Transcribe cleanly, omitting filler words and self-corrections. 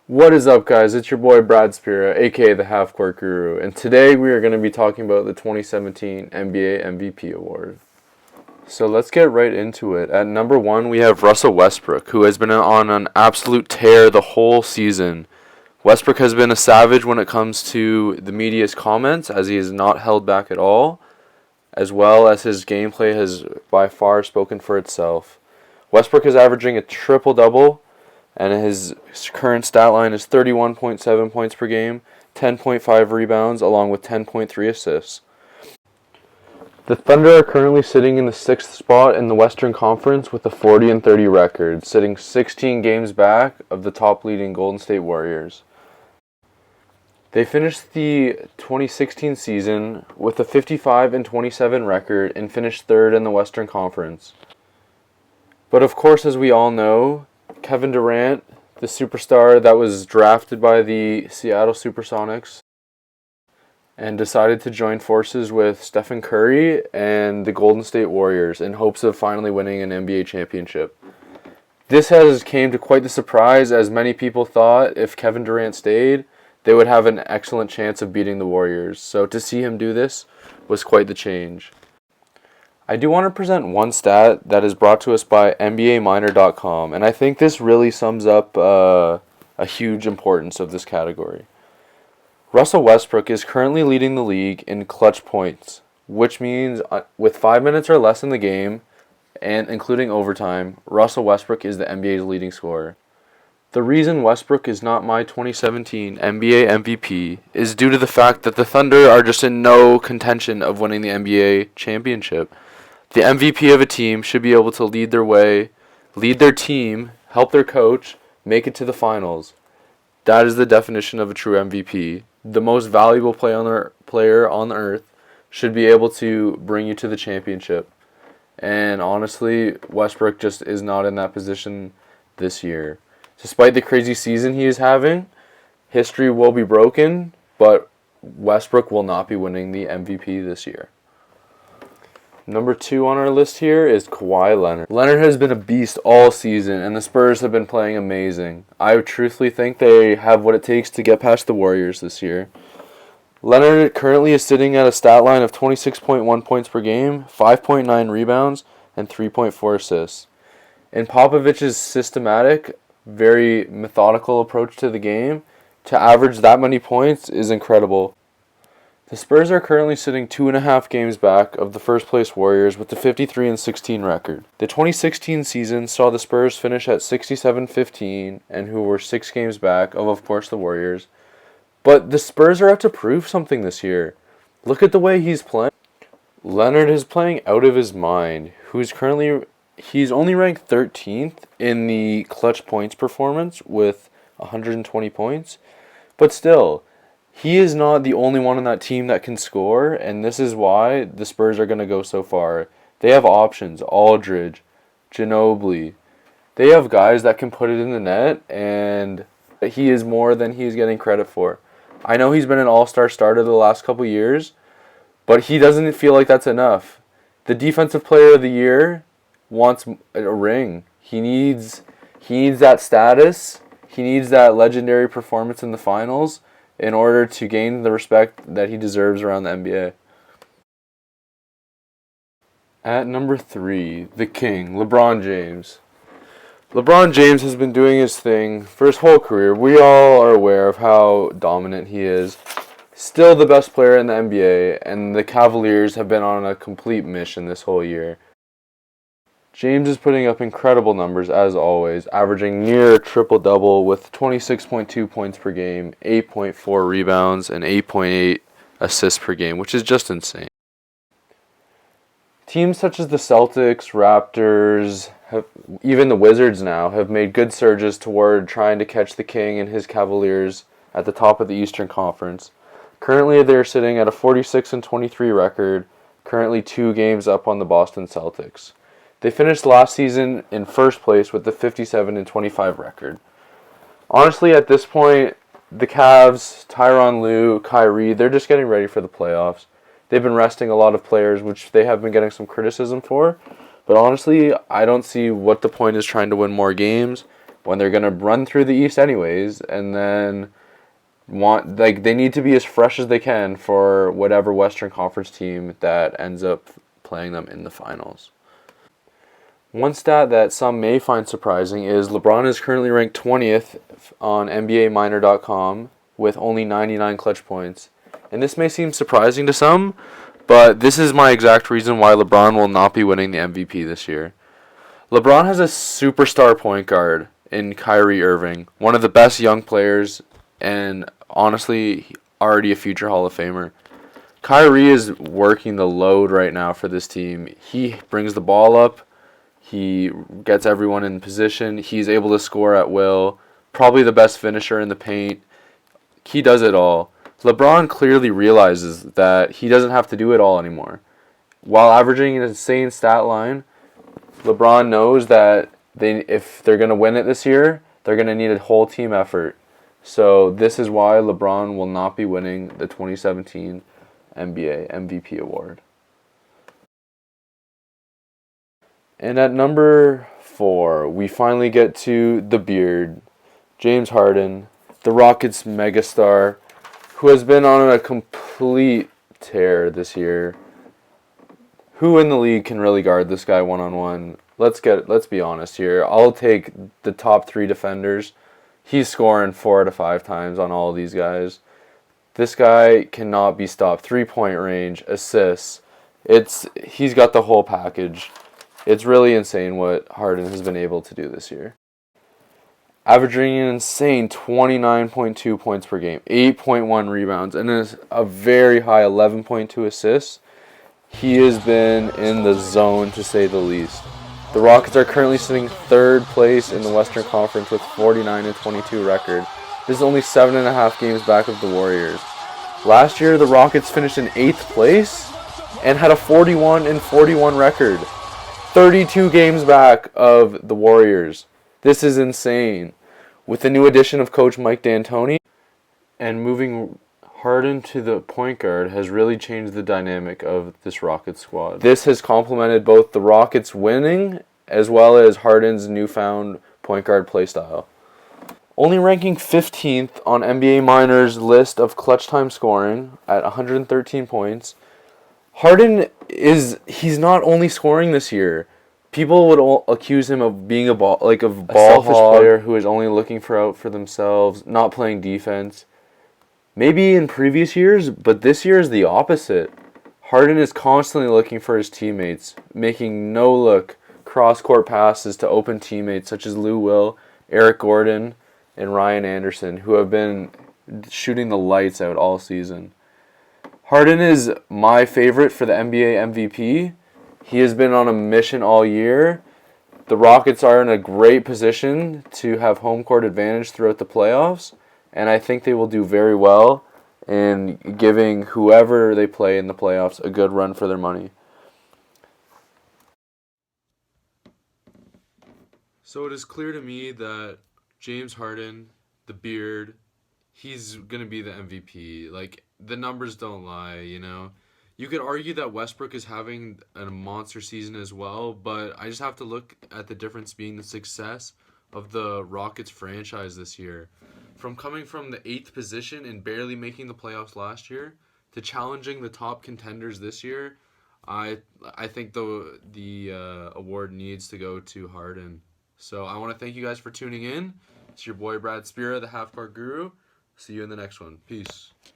What is up, guys? It's your boy Brad Spira, aka the Half Court Guru, and today we are going to be talking about the 2017 NBA MVP award. So let's get right into it. At number one, we have Russell Westbrook, who has been on an absolute tear the whole season. Westbrook has been a savage when it comes to the media's comments, as he has not held back at all, as well as his gameplay has by far spoken for itself. Westbrook is averaging a triple-double, and his current stat line is 31.7 points per game, 10.5 rebounds, along with 10.3 assists. The Thunder are currently sitting in the 6th spot in the Western Conference with a 40-30 record, sitting 16 games back of the top leading Golden State Warriors. They finished the 2016 season with a 55-27 record and finished 3rd in the Western Conference. But of course, as we all know, Kevin Durant, the superstar that was drafted by the Seattle Supersonics and decided to join forces with Stephen Curry and the Golden State Warriors in hopes of finally winning an NBA championship. This has came to quite the surprise, as many people thought if Kevin Durant stayed, they would have an excellent chance of beating the Warriors. So to see him do this was quite the change. I do want to present one stat that is brought to us by NBAMiner.com, and I think this really sums up a huge importance of this category. Russell Westbrook is currently leading the league in clutch points, which means with 5 minutes or less in the game, and including overtime, Russell Westbrook is the NBA's leading scorer. The reason Westbrook is not my 2017 NBA MVP is due to the fact that the Thunder are just in no contention of winning the NBA championship. The MVP of a team should be able to lead their team, help their coach, make it to the finals. That is the definition of a true MVP. The most valuable player on the earth should be able to bring you to the championship. And honestly, Westbrook just is not in that position this year. Despite the crazy season he is having, history will be broken, but Westbrook will not be winning the MVP this year. Number 2 on our list here is Kawhi Leonard. Leonard has been a beast all season, and the Spurs have been playing amazing. I truthfully think they have what it takes to get past the Warriors this year. Leonard currently is sitting at a stat line of 26.1 points per game, 5.9 rebounds, and 3.4 assists. In Popovich's systematic, very methodical approach to the game, to average that many points is incredible. The Spurs are currently sitting 2.5 games back of the first-place Warriors with a 53-16 record. The 2016 season saw the Spurs finish at 67-15, and who were 6 games back of course, the Warriors. But the Spurs are out to prove something this year. Look at the way he's playing. Leonard is playing out of his mind. He's only ranked 13th in the clutch points performance with 120 points, but still, he is not the only one on that team that can score, and this is why the Spurs are going to go so far. They have options, Aldridge, Ginobili. They have guys that can put it in the net, and he is more than he's getting credit for. I know he's been an all-star starter the last couple years, but he doesn't feel like that's enough. The Defensive Player of the Year wants a ring. He needs that status. He needs that legendary performance in the finals in order to gain the respect that he deserves around the NBA. At number 3, the King, LeBron James. LeBron James has been doing his thing for his whole career. We all are aware of how dominant he is. Still the best player in the NBA, and the Cavaliers have been on a complete mission this whole year. James is putting up incredible numbers as always, averaging near a triple-double with 26.2 points per game, 8.4 rebounds, and 8.8 assists per game, which is just insane. Teams such as the Celtics, Raptors, even the Wizards now, have made good surges toward trying to catch the King and his Cavaliers at the top of the Eastern Conference. Currently, they're sitting at a 46-23 record, currently 2 games up on the Boston Celtics. They finished last season in first place with the 57-25 record. Honestly, at this point, the Cavs, Tyronn Lue, Kyrie, they're just getting ready for the playoffs. They've been resting a lot of players, which they have been getting some criticism for. But honestly, I don't see what the point is trying to win more games. when they're going to run through the East anyways, and then they need to be as fresh as they can for whatever Western Conference team that ends up playing them in the finals. One stat that some may find surprising is LeBron is currently ranked 20th on NBAMiner.com with only 99 clutch points. And this may seem surprising to some, but this is my exact reason why LeBron will not be winning the MVP this year. LeBron has a superstar point guard in Kyrie Irving, one of the best young players, and honestly, already a future Hall of Famer. Kyrie is working the load right now for this team. He brings the ball up. He gets everyone in position. He's able to score at will. Probably the best finisher in the paint. He does it all. LeBron clearly realizes that he doesn't have to do it all anymore. While averaging an insane stat line, LeBron knows that if they're going to win it this year, they're going to need a whole team effort. So this is why LeBron will not be winning the 2017 NBA MVP award. And at number 4, we finally get to the beard, James Harden, the Rockets megastar, who has been on a complete tear this year. Who in the league can really guard this guy one-on-one? Let's be honest here. I'll take the top 3 defenders. He's scoring 4 out of 5 times on all of these guys. This guy cannot be stopped. 3-point range, assists. He's got the whole package. It's really insane what Harden has been able to do this year. Averaging an insane 29.2 points per game, 8.1 rebounds, and a very high 11.2 assists. He has been in the zone, to say the least. The Rockets are currently sitting 3rd place in the Western Conference with 49-22 record. This is only 7.5 games back of the Warriors. Last year, the Rockets finished in 8th place and had a 41-41 record. 32 games back of the Warriors. This is insane. With the new addition of Coach Mike D'Antoni and moving Harden to the point guard has really changed the dynamic of this Rockets squad. This has complemented both the Rockets winning as well as Harden's newfound point guard playstyle. Only ranking 15th on NBA Miner's list of clutch time scoring at 113 points. Harden he's not only scoring this year. People would accuse him of being a selfish player who is only looking out for themselves, not playing defense. Maybe in previous years, but this year is the opposite. Harden is constantly looking for his teammates, making no-look cross-court passes to open teammates such as Lou Will, Eric Gordon, and Ryan Anderson, who have been shooting the lights out all season. Harden is my favorite for the NBA MVP. He has been on a mission all year. The Rockets are in a great position to have home court advantage throughout the playoffs, and I think they will do very well in giving whoever they play in the playoffs a good run for their money. So it is clear to me that James Harden, the beard, he's going to be the MVP. The numbers don't lie, you know. You could argue that Westbrook is having a monster season as well, but I just have to look at the difference being the success of the Rockets franchise this year. From coming from the 8th position and barely making the playoffs last year to challenging the top contenders this year, I think the award needs to go to Harden. So I want to thank you guys for tuning in. It's your boy Brad Spira, the Half Court Guru. See you in the next one. Peace.